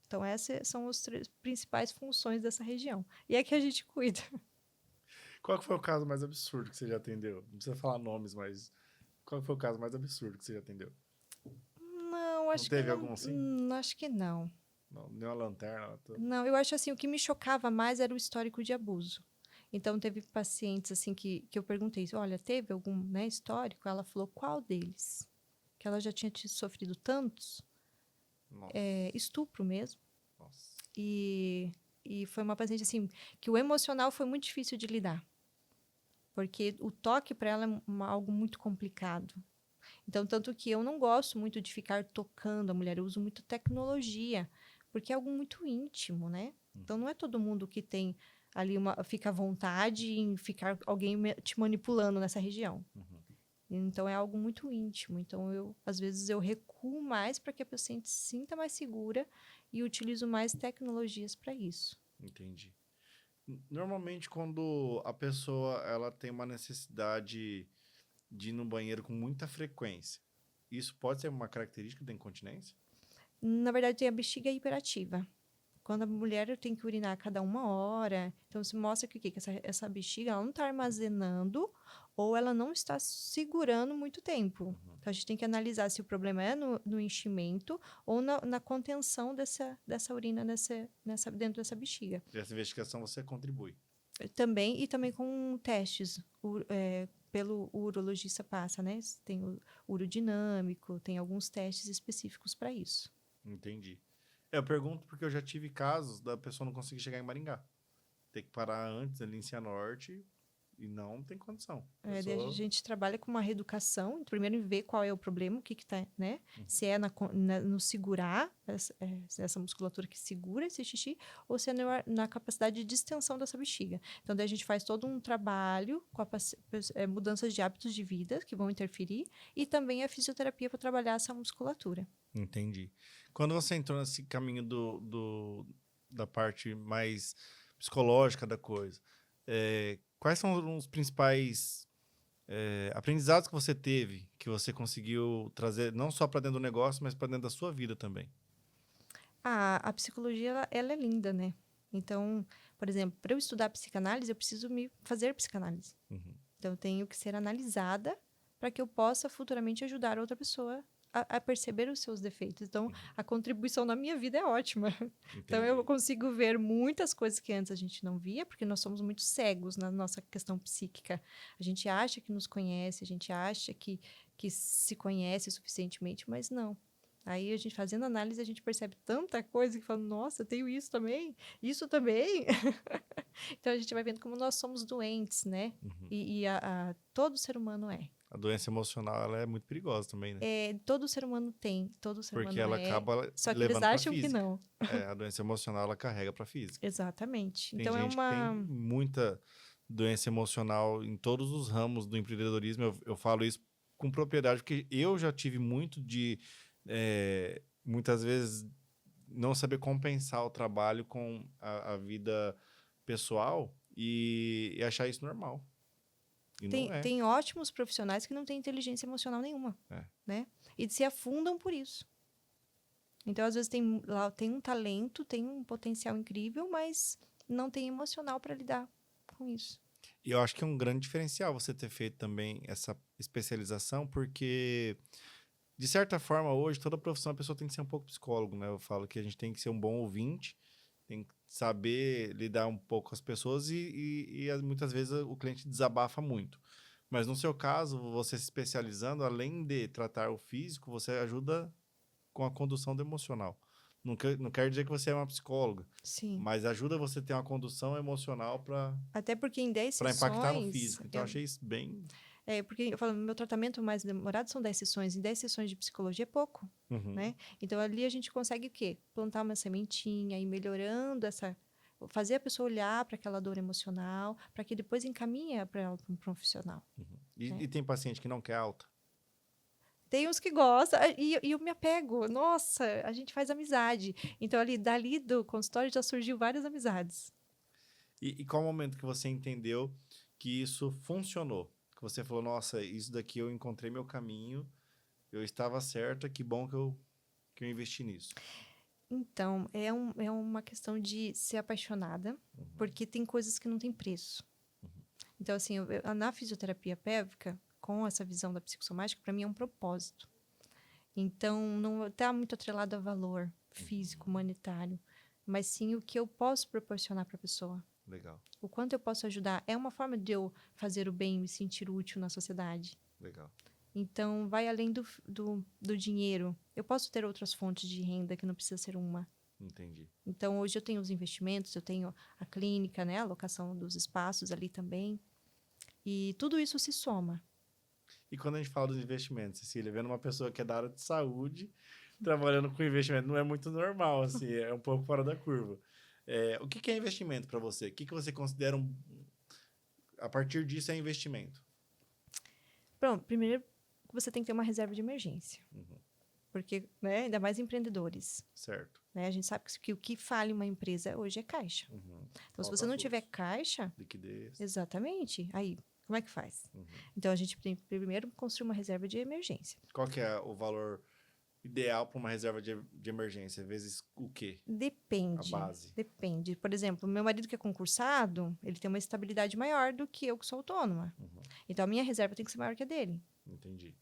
Então, essas são as principais funções dessa região. E é que a gente cuida. Qual que foi o caso mais absurdo que você já atendeu? Não precisa falar nomes, mas qual foi o caso mais absurdo que você já atendeu? Não, acho que não. Teve algum assim? Acho que não. Não, nem uma lanterna. Não, eu acho assim, o que me chocava mais era o histórico de abuso. Então, teve pacientes assim que eu perguntei, olha, teve algum, né, histórico? Ela falou, qual deles? Que ela já tinha sofrido tantos. Estupro mesmo. Nossa. E foi uma paciente assim que o emocional foi muito difícil de lidar, porque o toque para ela é algo muito complicado. Então, tanto que eu não gosto muito de ficar tocando a mulher, eu uso muito tecnologia, porque é algo muito íntimo, né? Então, não é todo mundo que tem ali fica à vontade em ficar alguém te manipulando nessa região. Então, é algo muito íntimo. Então, às vezes, eu recuo mais para que a paciente se sinta mais segura e utilizo mais tecnologias para isso. Entendi. Normalmente, quando a pessoa ela tem uma necessidade de ir no banheiro com muita frequência, isso pode ser uma característica da incontinência? Na verdade, tem a bexiga hiperativa. Quando a mulher tem que urinar a cada 1 hora, então se mostra que essa bexiga ela não está armazenando ou ela não está segurando muito tempo. Então, a gente tem que analisar se o problema é no enchimento ou na contenção dessa urina dentro dessa bexiga. E essa investigação você contribui? Também, e também com testes. Pelo urologista passa, né? Tem o urodinâmico, tem alguns testes específicos para isso. Entendi. Eu pergunto porque eu já tive casos da pessoa não conseguir chegar em Maringá. Ter que parar antes ali em Cianorte e não tem condição. A gente trabalha com uma reeducação, primeiro ver qual é o problema, o que está, né? Se é no segurar, essa musculatura que segura esse xixi, ou se é na capacidade de distensão dessa bexiga. Então, daí a gente faz todo um trabalho com mudanças de hábitos de vida que vão interferir e também a fisioterapia para trabalhar essa musculatura. Entendi. Quando você entrou nesse caminho da parte mais psicológica da coisa, quais são os principais aprendizados que você teve, que você conseguiu trazer não só para dentro do negócio, mas para dentro da sua vida também. A psicologia, ela é linda, né? Então, por exemplo, para eu estudar psicanálise, eu preciso me fazer psicanálise. Uhum. Então, eu tenho que ser analisada para que eu possa futuramente ajudar outra pessoa a perceber os seus defeitos. Então, a contribuição na minha vida é ótima. Então, eu Entendi. consigo ver muitas coisas que antes a gente não via, porque nós somos muito cegos na nossa questão psíquica. A gente acha que nos conhece, a gente acha que se conhece suficientemente, mas não. Aí, a gente fazendo análise, a gente percebe tanta coisa que fala, nossa, eu tenho isso também. Então, a gente vai vendo como nós somos doentes, né? Uhum. E todo ser humano é. A doença emocional, ela é muito perigosa também, né? Todo ser humano tem, todo ser Porque humano ela é. acaba Só que eles levando para acham que física. não. A doença emocional, ela carrega para física. Exatamente. Tem Então, é gente que tem uma... muita doença emocional em todos os ramos do empreendedorismo. Eu falo isso com propriedade, porque eu já tive muito de, muitas vezes, não saber compensar o trabalho com a vida pessoal e achar isso normal. E não é. Tem ótimos profissionais que não têm inteligência emocional nenhuma, né? E se afundam por isso. Então, às vezes, tem um talento, tem um potencial incrível, mas não tem emocional para lidar com isso. E eu acho que é um grande diferencial você ter feito também essa especialização, porque, de certa forma, hoje, toda profissão, a pessoa tem que ser um pouco psicólogo, né? Eu falo que a gente tem que ser um bom ouvinte, tem que saber lidar um pouco com as pessoas e muitas vezes o cliente desabafa muito. Mas no seu caso, você se especializando, além de tratar o físico, você ajuda com a condução do emocional. Não quer dizer que você é uma psicóloga, Sim. mas ajuda você a ter uma condução emocional Até porque em 10 para sessões... impactar no físico. Então, eu achei isso bem... porque eu falo, meu tratamento mais demorado são 10 sessões. Em 10 sessões de psicologia é pouco, né? Então, ali a gente consegue o quê? Plantar uma sementinha, ir melhorando essa... Fazer a pessoa olhar para aquela dor emocional, para que depois encaminhe para ela para um profissional. E tem paciente que não quer alta? Tem uns que gostam, e eu me apego. Nossa, a gente faz amizade. Então, dali do consultório já surgiu várias amizades. E qual o momento que você entendeu que isso funcionou? Que você falou, nossa, isso daqui eu encontrei meu caminho, eu estava certa, que bom que eu investi nisso. Então, é uma questão de ser apaixonada, porque tem coisas que não tem preço. Então, assim, na fisioterapia pélvica, com essa visão da psicossomática, para mim é um propósito. Então, não está muito atrelado a valor físico, monetário, mas sim o que eu posso proporcionar para a pessoa. Legal. O quanto eu posso ajudar. É uma forma de eu fazer o bem e me sentir útil na sociedade. Legal. Então, vai além do dinheiro. Eu posso ter outras fontes de renda que não precisa ser uma. Entendi. Então, hoje eu tenho os investimentos, eu tenho a clínica, né? A alocação dos espaços ali também. E tudo isso se soma. E quando a gente fala dos investimentos, Cecília, vendo uma pessoa que é da área de saúde, trabalhando com investimento, não é muito normal, assim, é um pouco fora da curva. O que é investimento para você? O que você considera a partir disso é investimento? Pronto, primeiro você tem que ter uma reserva de emergência. Porque, né, ainda mais empreendedores. Certo. Né, a gente sabe que o que fale uma empresa hoje é caixa. Então, se você não tiver caixa... Liquidez. Exatamente. Aí, como é que faz? Então, a gente tem que primeiro construir uma reserva de emergência. Qual que é o valor ideal para uma reserva de emergência? Vezes o quê? Depende. A base. Depende. Por exemplo, meu marido que é concursado, ele tem uma estabilidade maior do que eu que sou autônoma. Então, a minha reserva tem que ser maior que a dele. Entendi.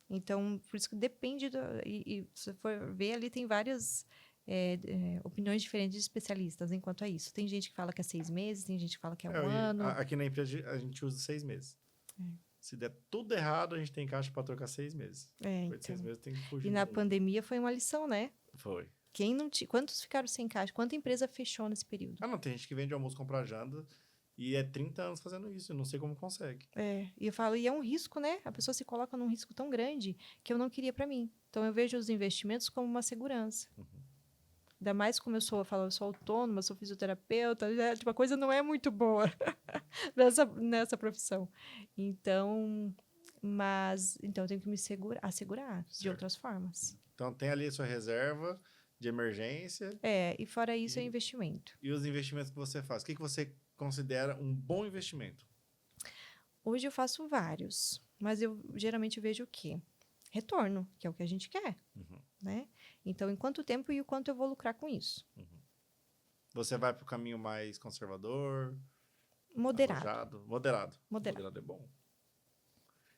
Então, por isso que depende... E se você for ver, ali tem várias opiniões diferentes de especialistas enquanto a isso. Tem gente que fala que é 6 meses, tem gente que fala que é um ano. Aqui na empresa, a gente usa 6 meses. Se der tudo errado, a gente tem caixa para trocar 6 meses. Depois de 6 meses, tem que fugir. E na pandemia foi uma lição, né? Foi. Quantos ficaram sem caixa? Quanta empresa fechou nesse período? Não, tem gente que vende almoço, compra janta e é 30 anos fazendo isso. Eu não sei como consegue. E eu falo, e é um risco, né? A pessoa se coloca num risco tão grande que eu não queria para mim. Então, eu vejo os investimentos como uma segurança. Ainda mais como eu sou autônoma, sou fisioterapeuta, tipo, a coisa não é muito boa nessa profissão. Então, eu tenho que me assegurar de outras formas. Então, tem ali a sua reserva de emergência. E fora isso é investimento. E os investimentos que você faz? O que você considera um bom investimento? Hoje eu faço vários, mas eu geralmente vejo o quê? Retorno, que é o que a gente quer, né? Então, em quanto tempo e o quanto eu vou lucrar com isso? Você vai pro caminho mais conservador, Moderado, arrojado, moderado. moderado. Moderado é bom.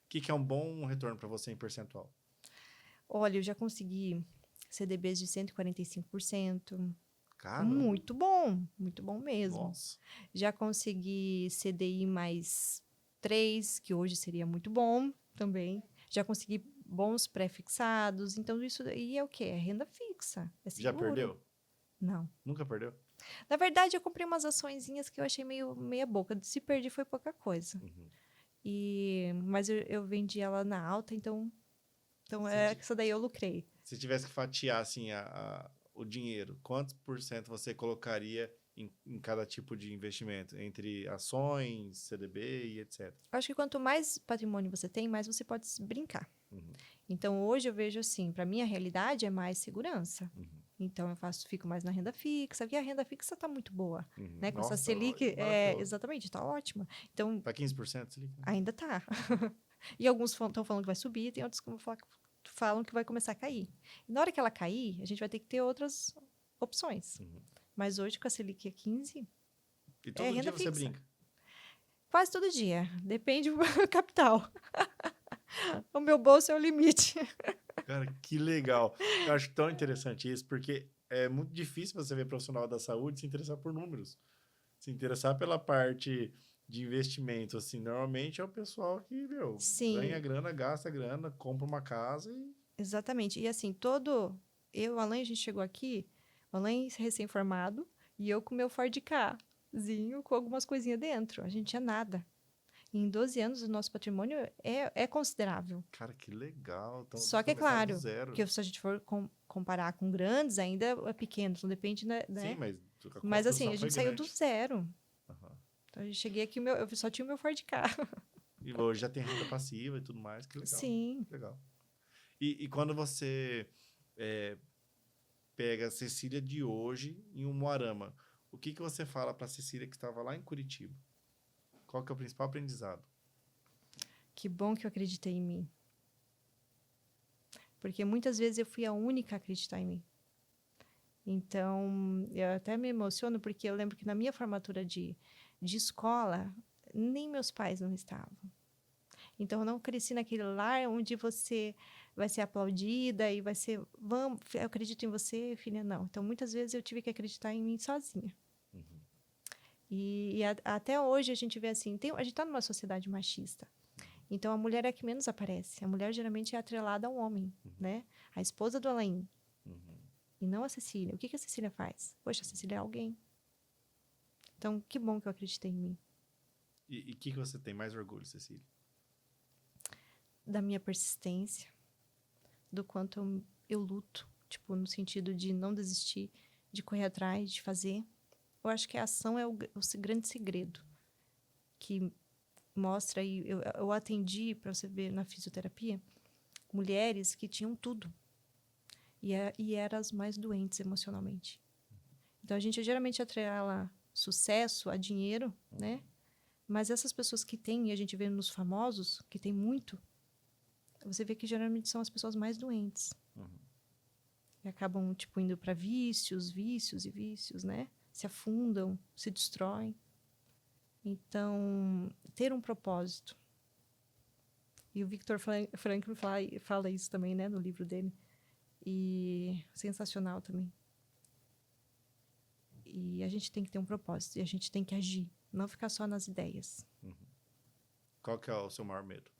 O que é um bom retorno para você em percentual? Olha, eu já consegui CDBs de 145%. Caramba. Muito bom mesmo. Nossa. Já consegui CDI mais 3, que hoje seria muito bom também. Já consegui bons pré-fixados. Então, isso aí é o quê? É renda fixa. É Já seguro. perdeu? Não. Nunca perdeu? Na verdade, eu comprei umas açõezinhas que eu achei meio meia boca. Se perdi, foi pouca coisa. Mas eu vendi ela na alta, então essa daí eu lucrei. Se tivesse que fatiar assim, o dinheiro, quantos por cento você colocaria em cada tipo de investimento? Entre ações, CDB e etc. Acho que quanto mais patrimônio você tem, mais você pode brincar. Então, hoje eu vejo assim, para mim a realidade é mais segurança. Então, eu fico mais na renda fixa, porque a renda fixa está muito boa. Né? Com Nossa, essa Selic, exatamente, está ótima. Então, tá 15% Selic? ainda está. E alguns estão falando que vai subir, tem outros que falam que vai começar a cair. E na hora que ela cair, a gente vai ter que ter outras opções. Mas hoje, com a Selic a 15, E todo dia você fixa. brinca? Quase todo dia. Depende do capital. O meu bolso é o limite. Cara, que legal. Eu acho tão interessante isso, porque é muito difícil você ver profissional da saúde se interessar por números. Se interessar pela parte de investimento, assim, normalmente é o pessoal que, ganha grana, gasta grana, compra uma casa e... Exatamente. E assim, o Alain, a gente chegou aqui, o Alain recém-formado, e eu com o meu Ford Kzinho, com algumas coisinhas dentro. A gente tinha nada. E em 12 anos, o nosso patrimônio é considerável. Cara, que legal. Então, só que é claro, que se a gente for comparar com grandes, ainda é pequeno, então depende, né? Sim, mas assim, a gente saiu do zero. Então, eu cheguei aqui, eu só tinha o meu Ford Ka. E hoje já tem renda passiva e tudo mais, que legal. Sim. Legal. E quando você pega a Cecília de hoje em Umuarama, o que você fala para a Cecília que estava lá em Curitiba? Qual que é o principal aprendizado? Que bom que eu acreditei em mim. Porque muitas vezes eu fui a única a acreditar em mim. Então, eu até me emociono, porque eu lembro que na minha formatura de escola, nem meus pais não estavam. Então, eu não cresci naquele lar onde você vai ser aplaudida e vai ser, vamos, eu acredito em você, filha, não. Então, muitas vezes eu tive que acreditar em mim sozinha. E até hoje a gente vê assim, a gente está numa sociedade machista. Então, a mulher é a que menos aparece. A mulher geralmente é atrelada ao homem, né? A esposa do Alain. E não a Cecília. O que a Cecília faz? Poxa, a Cecília é alguém. Então, que bom que eu acreditei em mim. E o que você tem mais orgulho, Cecília? Da minha persistência, do quanto eu luto, tipo, no sentido de não desistir, de correr atrás, de fazer. Eu acho que a ação é o grande segredo que mostra aí. Eu atendi, para você ver, na fisioterapia, mulheres que tinham tudo e eram as mais doentes emocionalmente. Então, a gente geralmente atrela sucesso a dinheiro, né? Mas essas pessoas que têm, e a gente vê nos famosos, que tem muito, você vê que geralmente são as pessoas mais doentes. E acabam, tipo, indo para vícios, né? Se afundam, se destroem. Então, ter um propósito. E o Viktor Frankl fala isso também, né? No livro dele. E sensacional também. E a gente tem que ter um propósito. E a gente tem que agir. Não ficar só nas ideias. Qual que é o seu maior medo?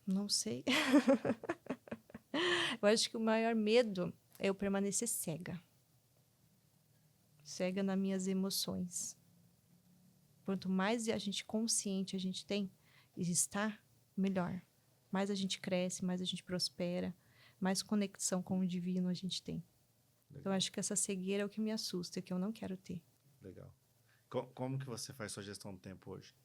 Não sei. Eu acho que o maior medo é eu permanecer cega. Cega nas minhas emoções. Quanto mais a gente consciente a gente tem e está, melhor. Mais a gente cresce, mais a gente prospera, mais conexão com o divino a gente tem. Legal. Então, acho que essa cegueira é o que me assusta, que eu não quero ter. Legal. Como que você faz sua gestão do tempo hoje?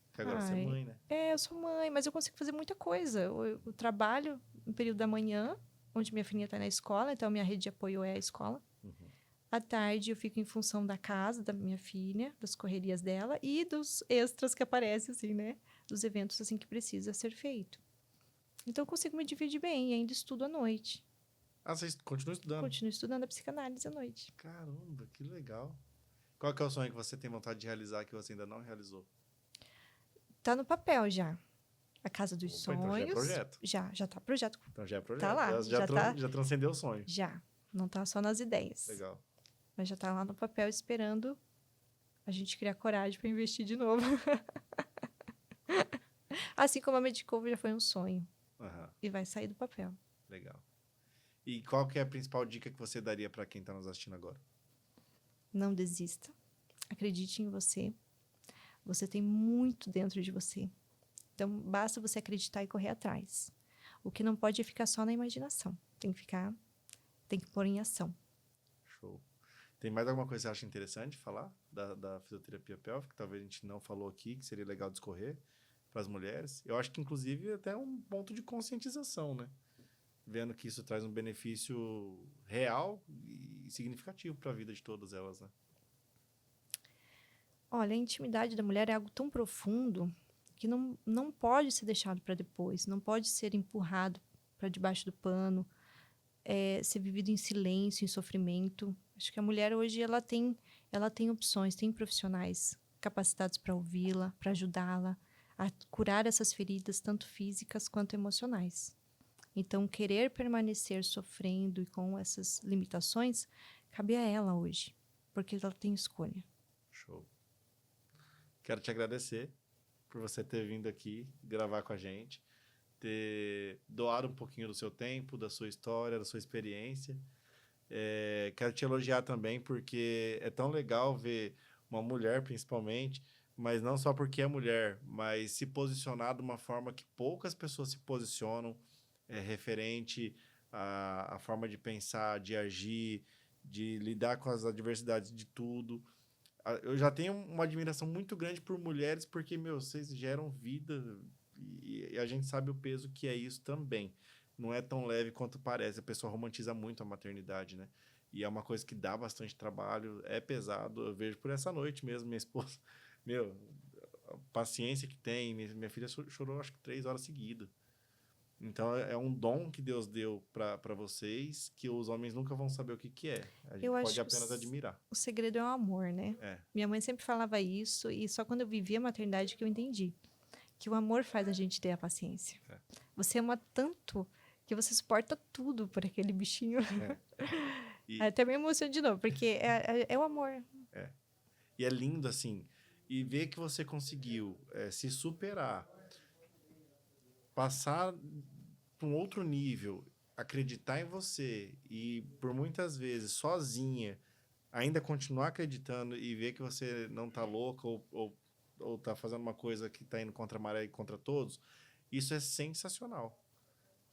Porque agora você é mãe, né? Eu sou mãe, mas eu consigo fazer muita coisa. Eu trabalho no período da manhã, onde minha filhinha está na escola, então minha rede de apoio é a escola. À tarde eu fico em função da casa da minha filha, das correrias dela e dos extras que aparecem, assim, né? Dos eventos, assim, que precisa ser feito. Então, eu consigo me dividir bem e ainda estudo à noite. Ah, você continua estudando? Continuo estudando a psicanálise à noite. Caramba, que legal. Qual que é o sonho que você tem vontade de realizar que você ainda não realizou? Tá no papel já. A Casa dos Opa, então já é Sonhos. projeto. Já tá projeto. Então já é projeto. Tá lá, Já, já tá. já transcendeu o sonho. Já. Não tá só nas ideias. Legal. Mas já tá lá no papel esperando a gente criar coragem para investir de novo. Assim como a Medicover já foi um sonho. Aham, E vai sair do papel. legal. E qual que é a principal dica que você daria para quem está nos assistindo agora? Não desista. Acredite em você. Você tem muito dentro de você. Então, basta você acreditar e correr atrás. O que não pode é ficar só na imaginação. Tem que pôr em ação. Show. Tem mais alguma coisa que você acha interessante falar da fisioterapia pélvica, que talvez a gente não falou aqui, que seria legal discorrer para as mulheres? Eu acho que, inclusive, até um ponto de conscientização, né? Vendo que isso traz um benefício real e significativo para a vida de todas elas, né? Olha, a intimidade da mulher é algo tão profundo que não pode ser deixado para depois, não pode ser empurrado para debaixo do pano, ser vivido em silêncio, em sofrimento. Acho que a mulher hoje ela tem opções, tem profissionais capacitados para ouvi-la, para ajudá-la a curar essas feridas, tanto físicas quanto emocionais. Então, querer permanecer sofrendo e com essas limitações, cabe a ela hoje, porque ela tem escolha. Show. Quero te agradecer por você ter vindo aqui gravar com a gente, ter doado um pouquinho do seu tempo, da sua história, da sua experiência. Quero te elogiar também, porque é tão legal ver uma mulher, principalmente, mas não só porque é mulher, mas se posicionar de uma forma que poucas pessoas se posicionam, referente à forma de pensar, de agir, de lidar com as adversidades de tudo. Eu já tenho uma admiração muito grande por mulheres, porque, meu, vocês geram vida e a gente sabe o peso que é isso também. Não é tão leve quanto parece. A pessoa romantiza muito a maternidade, né? E é uma coisa que dá bastante trabalho, é pesado. Eu vejo por essa noite mesmo, minha esposa. Meu, a paciência que tem. Minha filha chorou, acho que 3 horas seguidas. Então, é um dom que Deus deu para vocês, que os homens nunca vão saber o que é. A gente Eu acho pode que apenas admirar. o segredo é o amor, né? É, Minha mãe sempre falava isso, e só quando eu vivi a maternidade que eu entendi que o amor faz a gente ter a paciência. É. Você ama tanto que você suporta tudo por aquele bichinho. E, Até me emociono de novo, porque é o amor. e é lindo, assim, e ver que você conseguiu se superar, passar para um outro nível, acreditar em você e, por muitas vezes, sozinha, ainda continuar acreditando e ver que você não tá louca ou tá fazendo uma coisa que tá indo contra a maré e contra todos, isso é sensacional.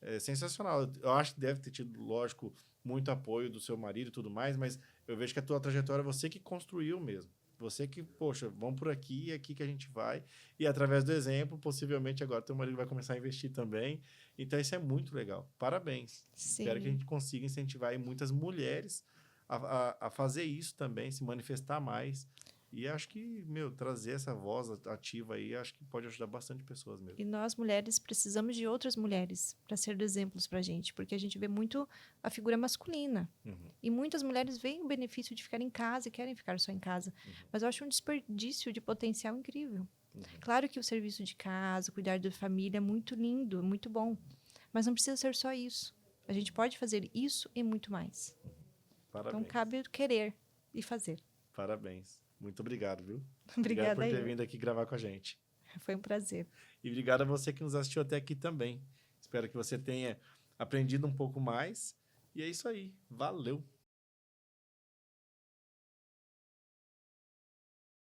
É sensacional. Eu acho que deve ter tido, lógico, muito apoio do seu marido e tudo mais, mas eu vejo que a tua trajetória é você que construiu mesmo. Você que, poxa, vamos por aqui, é aqui que a gente vai. E através do exemplo, possivelmente agora teu marido vai começar a investir também. Então isso é muito legal. Parabéns. Sim. Espero que a gente consiga incentivar aí muitas mulheres a fazer isso também, se manifestar mais. E acho que, meu, trazer essa voz ativa aí, acho que pode ajudar bastante pessoas mesmo. E nós, mulheres, precisamos de outras mulheres para ser exemplos para a gente, porque a gente vê muito a figura masculina. Uhum. E muitas mulheres veem o benefício de ficar em casa e querem ficar só em casa. Mas eu acho um desperdício de potencial incrível. Claro que o serviço de casa, cuidar da família é muito lindo, muito bom. Mas não precisa ser só isso. A gente pode fazer isso e muito mais. Parabéns. Então, cabe querer e fazer. Parabéns. Muito obrigado, viu? Obrigada Obrigado por ter eu. vindo aqui gravar com a gente. Foi um prazer. E obrigado a você que nos assistiu até aqui também. Espero que você tenha aprendido um pouco mais. E é isso aí. Valeu!